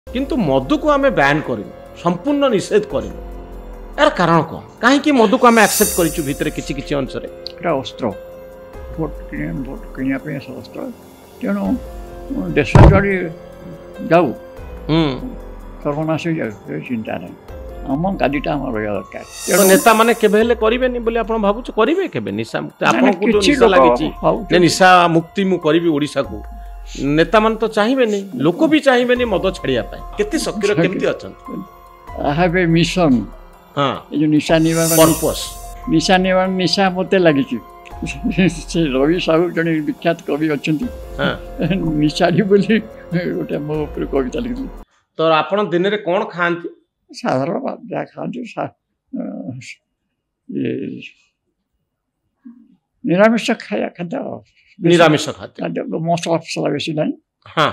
किंतु मधु को आम बैन कर संपूर्ण निषेध कर यार कारण कौन कहीं मधु को आम एक्सेप्ट करूँ भितर किसी किसी अंश अस्त्र भोट किनापी अस्त्र तेणु देश जुआड़े जाऊ सर्वनाश हो जाए चिंता ना आम गादीटा आम रहा दरकार नेता मैंने केबे करेनि बोली आप भावुँ करेंगे केबे निशा मुक्ति आपको निशा लगी निशा मुक्ति मु करी ओडिशा को नेता मान तो चाहिए नहीं लोक भी चाहिए मद छाड़िया केते सक्रिय केमती अछन आई हैव ए मिशन हां जो निशा निवारण पर्पस निशा निवारण निशा मते लागि से रवि साहू जने विख्यात कवि अछंती हां निशारी बोली गोटे मो ऊपर कविता लिखली तो आपण दिन रे कोन खांती साधारण बात जा खाते ये निरामिष खाया खाद्य निरामिष खाते मसला फसला बेसी नहीं हाँ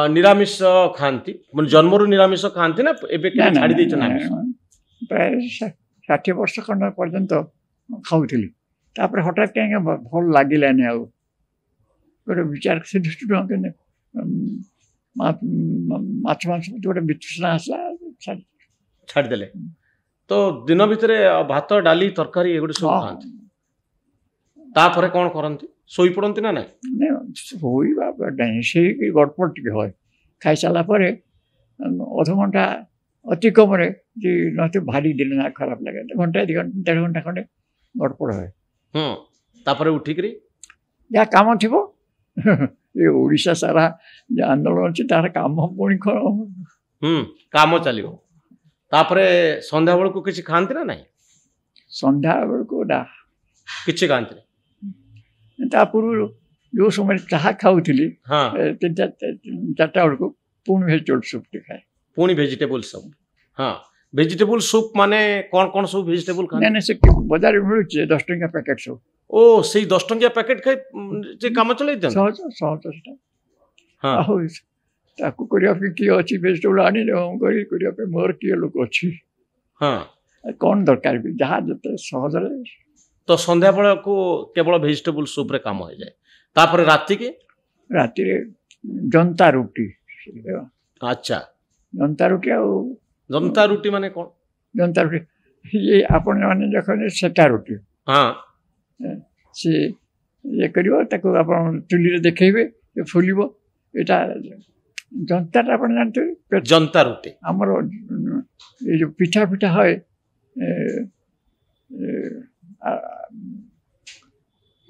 निरामिष खाती जन्मरू निरामिष खाती ना एबे के छाड़ी देछ ना प्राय 60 वर्ष खंड पर्यंत खाऊली तापर हठात कहीं भल लगिलानी आउ गोटे विचार से दृष्टि माछ मांस गोटे वितृष्णा आसला छाड़देले तो दिन भितर भात डाली तरकारी एगुड़े सब खाती तापर कौन करती शोई पड़ती ना शोवा से गड़पड़ टे है खाई सारापर अधघंटा अति कम नते भारी दिन ना खराब लगे घंटा 1.5 घंटा खंडे गड़पड़ है तापर उठिक जहाँ कम थी ये ओडिशा सारा आंदोलन अच्छी तार काम पुणी काम चलो तापर संध्या बेल को किसी खाती ना नहीं संध्या बेल को किसी खाती पूर्व जो समय चाह खाऊली हाँ 3-4 बेलू पुणी भेजिटेबल सूप खाए पुणी भेजिटेबल सूप हाँ भेजिटेबल सूप माने कौन कौन सब भेजिटेबल खाने नहीं से बाजार में मिलुचे 10 टंका पैकेट सब ओ से 10 टंका पैकेट खाई जे काम चलै दन सहज सहज हां आहो ताकू करिया पे की अछि भेजिटेबल आनी हम करिया पे मोर की लोक अछि हां कौन दरकार भी जहाँ जते सहज रे तो संध्या बेला को केवल भेजिटेबल सूप रे काम हो जाए तापर राति रे जनता रोटी अच्छा जनता रोटी माने कौन जनता रोटी ये आपण माने जखन सेटा रोटी हां से ये करियो ताको आपण चुली रे देखैबे ये फुलिबो एटा जनता आपण जानते जनता रोटी हमर ये जो पिठा पिठा है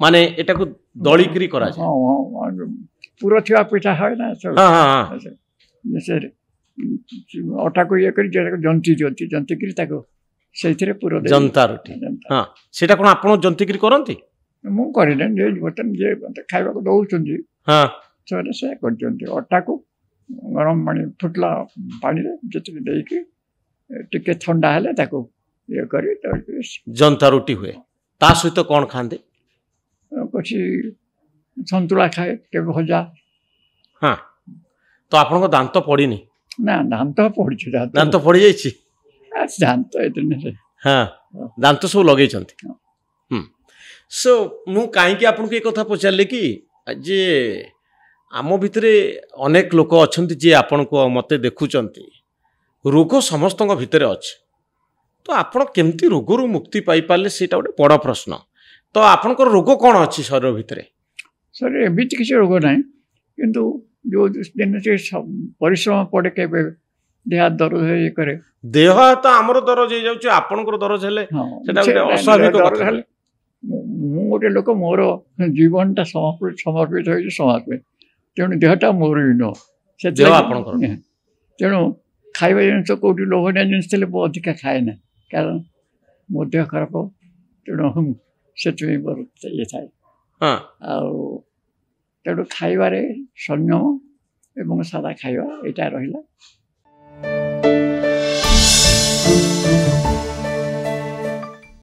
माने एटा को दळीकरी करा जाय हां पूरा थिया पिठा है ना सब हां हां जैसे अटा को ये करी जंती जंती जंती करी ताको सेथिरे पूरा जनता रोटी हां सेटा कोन आपण जंती करी करंती मु करिले जे बटन जे खाइबा को दउचंदी हां छोरे से करजंती अटा को गरम पानी फुटला पानी रे जति देई के टिके ठंडा हले ताको ये करी तो जनता रोटी हुए ता सहित कौन खाते कुछ संतुला खाए के भजा हाँ तो आपण को दांत पड़ी ना दांत पड़ी दांत पड़ी जाइए दांत इतने हाँ दांत सब लगे सो मु कहीं आपन को एक कथा पचारे कि जे आम भितर अनेक लोक अच्छा जे आपण को मते देखुचंती रोग समस्त भितर अच्छे तो आपण केमती रोगरू मुक्ति पाई पाले सेटा गोटे बड़ प्रश्न तो आपनकर रोग कौन अच्छी शरीर भितर सर एमती किसी रोग ना किंतु जो दिन से परिश्रम पड़े के देह दरज ये करे देह तो आमर दरज हो जाउछ आपनकर दरज हेले सेटा गोटे अस्वाभाविक कथा मु गोटे लोक मोर जीवनटा समर्पित हो समाज में तेणु देहटा मोर ही न से तेणु खाइबा जिनिस कौटी लोभनीय जिनिस अधिका खाए ना कारण मो देह खराब हो तेणु से मोर ये थाए तेणु खाइबारे संयम एवं सादा खाइबा एटा रहिला